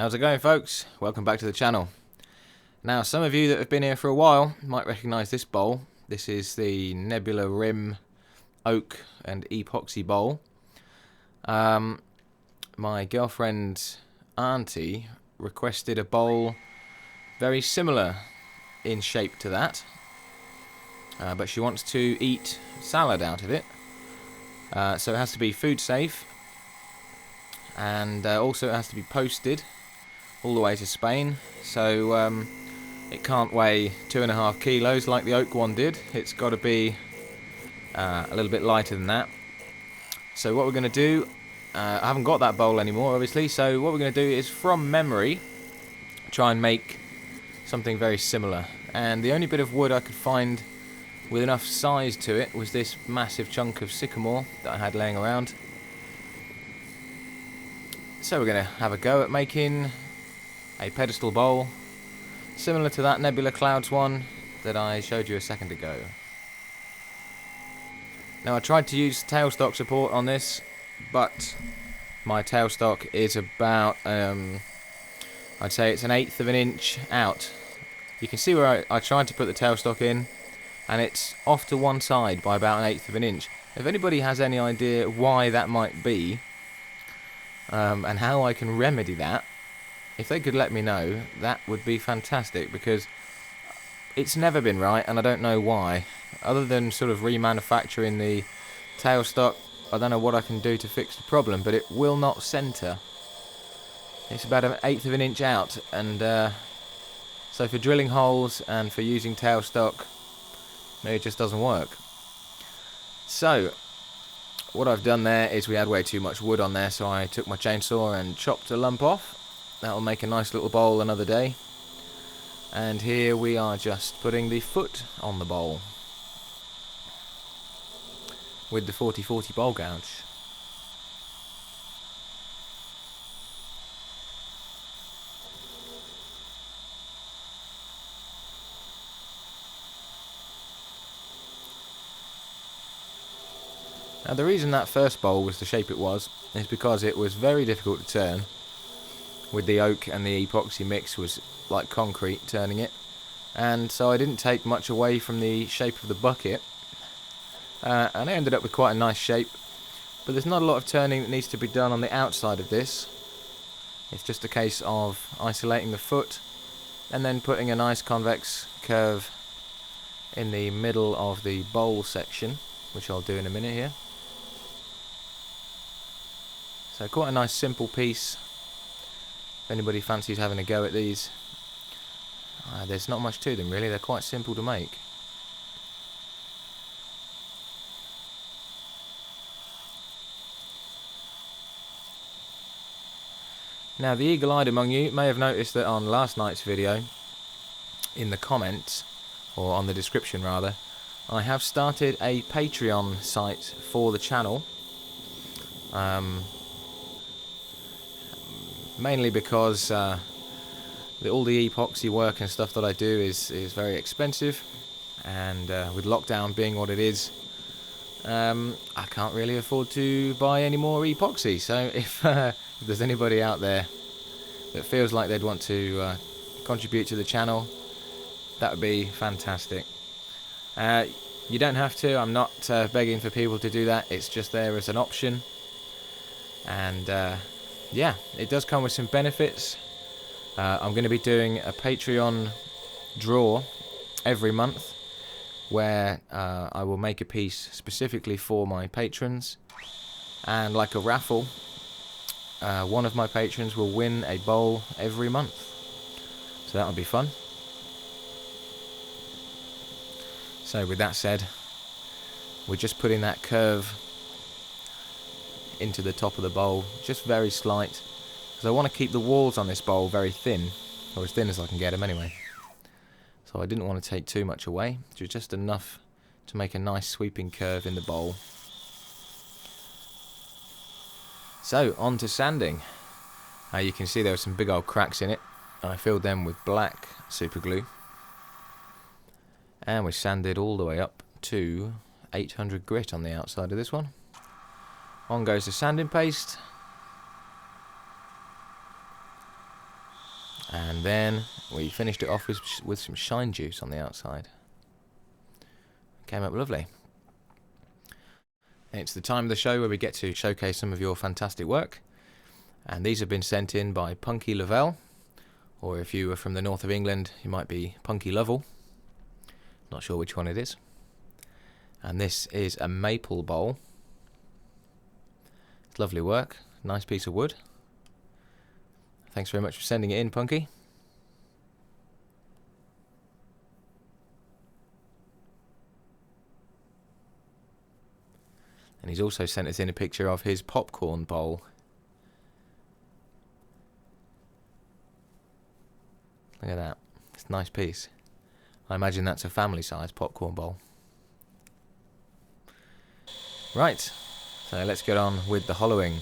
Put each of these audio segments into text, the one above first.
How's it going, folks? Welcome back to the channel. Now, some of you that have been here for a while might recognise this bowl. This is the Nebula Rim Oak and Epoxy bowl. My girlfriend's auntie requested a bowl very similar in shape to that, but she wants to eat salad out of it. So it has to be food safe, and also it has to be posted all the way to Spain, so it can't weigh 2.5 kilos like the oak one did. It's got to be a little bit lighter than that. So what we're going to do, I haven't got that bowl anymore obviously, so what we're going to do is from memory try and make something very similar. And the only bit of wood I could find with enough size to it was this massive chunk of sycamore that I had laying around. So we're going to have a go at making a pedestal bowl similar to that Nebula Clouds one that I showed you a second ago. Now, I tried to use tailstock support on this, but my tailstock is about, I'd say it's 1/8 of an inch out. You can see where I tried to put the tailstock in, and it's off to one side by about 1/8 of an inch. If anybody has any idea why that might be, and how I can remedy that, if they could let me know, that would be fantastic, because it's never been right, and I don't know why. Other than sort of remanufacturing the tailstock, I don't know what I can do to fix the problem, but it will not centre. It's about 1/8 of an inch out, and so for drilling holes and for using tailstock, it just doesn't work. So what I've done there is we had way too much wood on there, so I took my chainsaw and chopped a lump off. That'll make a nice little bowl another day. And here we are just putting the foot on the bowl with the 40/40 bowl gouge. Now, the reason that first bowl was the shape it was is because it was very difficult to turn. With the oak and the epoxy mix was like concrete turning it, and so I didn't take much away from the shape of the bucket, and I ended up with quite a nice shape. But there's not a lot of turning that needs to be done on the outside of this. It's just a case of isolating the foot and then putting a nice convex curve in the middle of the bowl section, which I'll do in a minute here. So quite a nice simple piece. If anybody fancies having a go at these, there's not much to them really, they're quite simple to make. Now, the eagle-eyed among you may have noticed that on last night's video, in the comments, or on the description rather, I have started a Patreon site for the channel. Mainly because all the epoxy work and stuff that I do is very expensive, and with lockdown being what it is, I can't really afford to buy any more epoxy. So if there's anybody out there that feels like they'd want to contribute to the channel, that would be fantastic. You don't have to, I'm not begging for people to do that, it's just there as an option. And yeah, it does come with some benefits. I'm going to be doing a Patreon draw every month where I will make a piece specifically for my patrons, and like a raffle, one of my patrons will win a bowl every month. So that'll be fun. So with that said, we're just putting that curve into the top of the bowl, just very slight, because I want to keep the walls on this bowl very thin, or as thin as I can get them anyway. So I didn't want to take too much away, just enough to make a nice sweeping curve in the bowl. So on to sanding. You can see there were some big old cracks in it. I filled them with black super glue, and we sanded all the way up to 800 grit on the outside of this one. On goes the sanding paste, And then we finished it off with some shine juice on the outside. Came up lovely. And it's the time of the show where we get to showcase some of your fantastic work. And these have been sent in by Punky Lovell, or if you are from the north of England, you might be Punky Lovell. Not sure which one it is. And this is a maple bowl. It's lovely work. Nice piece of wood. Thanks very much for sending it in, Punky. And he's also sent us in a picture of his popcorn bowl. Look at that. It's a nice piece. I imagine that's a family-size popcorn bowl. Right, so let's get on with the hollowing.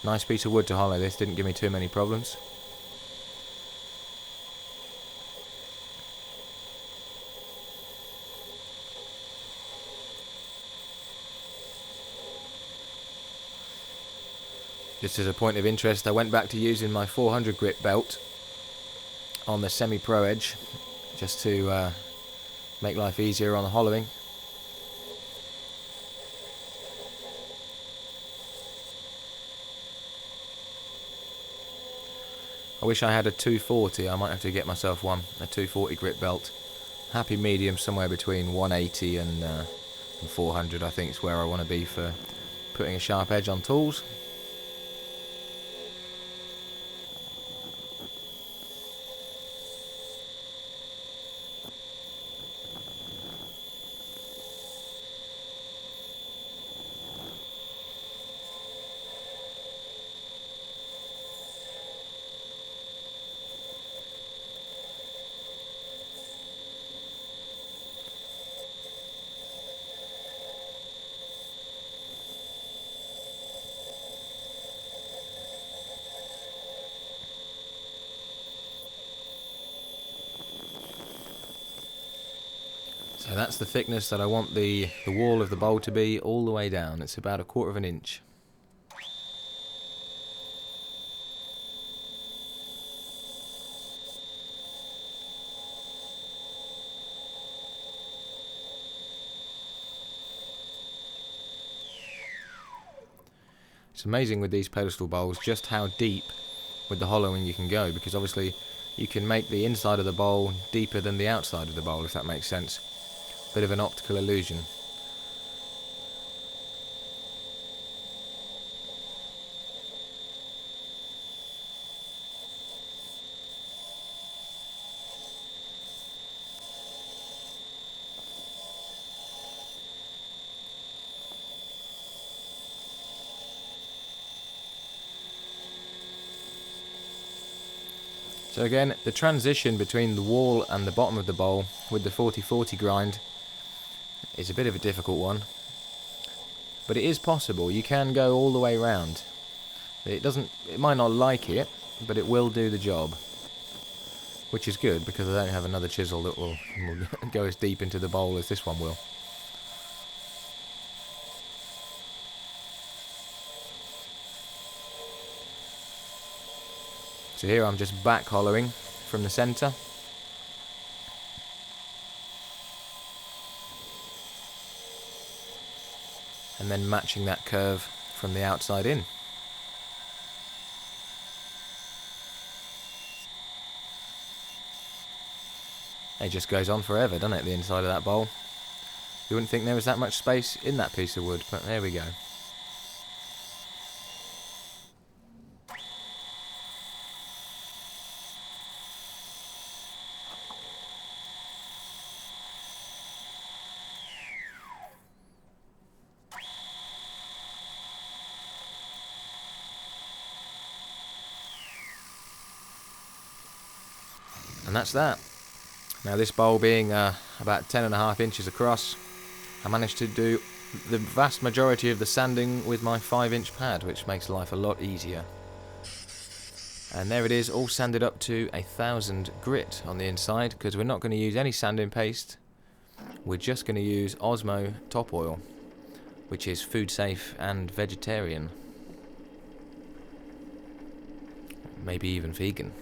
Nice piece of wood to hollow this, didn't give me too many problems. Just as a point of interest, I went back to using my 400 grit belt on the semi-pro edge, just to make life easier on the hollowing. I wish I had a 240, I might have to get myself one, a 240 grit belt. Happy medium somewhere between 180 and 400 I think is where I want to be for putting a sharp edge on tools. So that's the thickness that I want the wall of the bowl to be all the way down. It's about 1/4 of an inch. It's amazing with these pedestal bowls just how deep with the hollowing you can go, because obviously you can make the inside of the bowl deeper than the outside of the bowl, if that makes sense. Bit of an optical illusion. So again, the transition between the wall and the bottom of the bowl with the 40/40 grind is a bit of a difficult one, but it is possible. You can go all the way round. It might not like it, but it will do the job, which is good because I don't have another chisel that will go as deep into the bowl as this one will. So here I'm just back hollowing from the centre. And then matching that curve from the outside in. It just goes on forever, doesn't it, the inside of that bowl? You wouldn't think there was that much space in that piece of wood, but there we go. And that's that. Now this bowl being about 10.5 inches across, I managed to do the vast majority of the sanding with my 5-inch pad, which makes life a lot easier. And there it is, all sanded up to 1000 grit on the inside, because we're not going to use any sanding paste. We're just going to use Osmo top oil which is food safe and vegetarian. Maybe even vegan.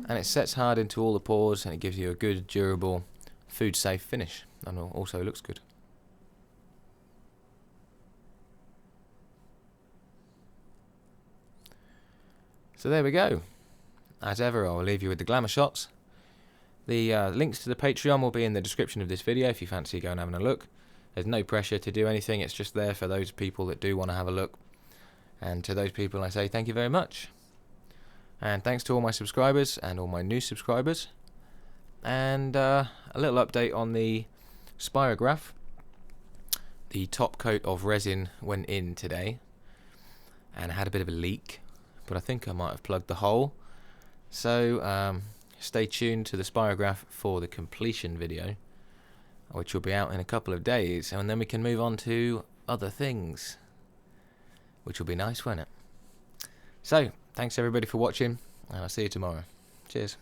And it sets hard into all the pores, and it gives you a good, durable, food safe finish, and also looks good. So there we go. As ever, I will leave you with the glamour shots. The links to the Patreon will be in the description of this video if you fancy going and having a look. There's no pressure to do anything, it's just there for those people that do want to have a look. And to those people I say thank you very much. And thanks to all my subscribers and all my new subscribers. And a little update on the spirograph. The top coat of resin went in today and had a bit of a leak, but I think I might have plugged the hole. So stay tuned to the spirograph for the completion video, which will be out in a couple of days, and then we can move on to other things, which will be nice, won't it? So thanks everybody for watching, and I'll see you tomorrow. Cheers.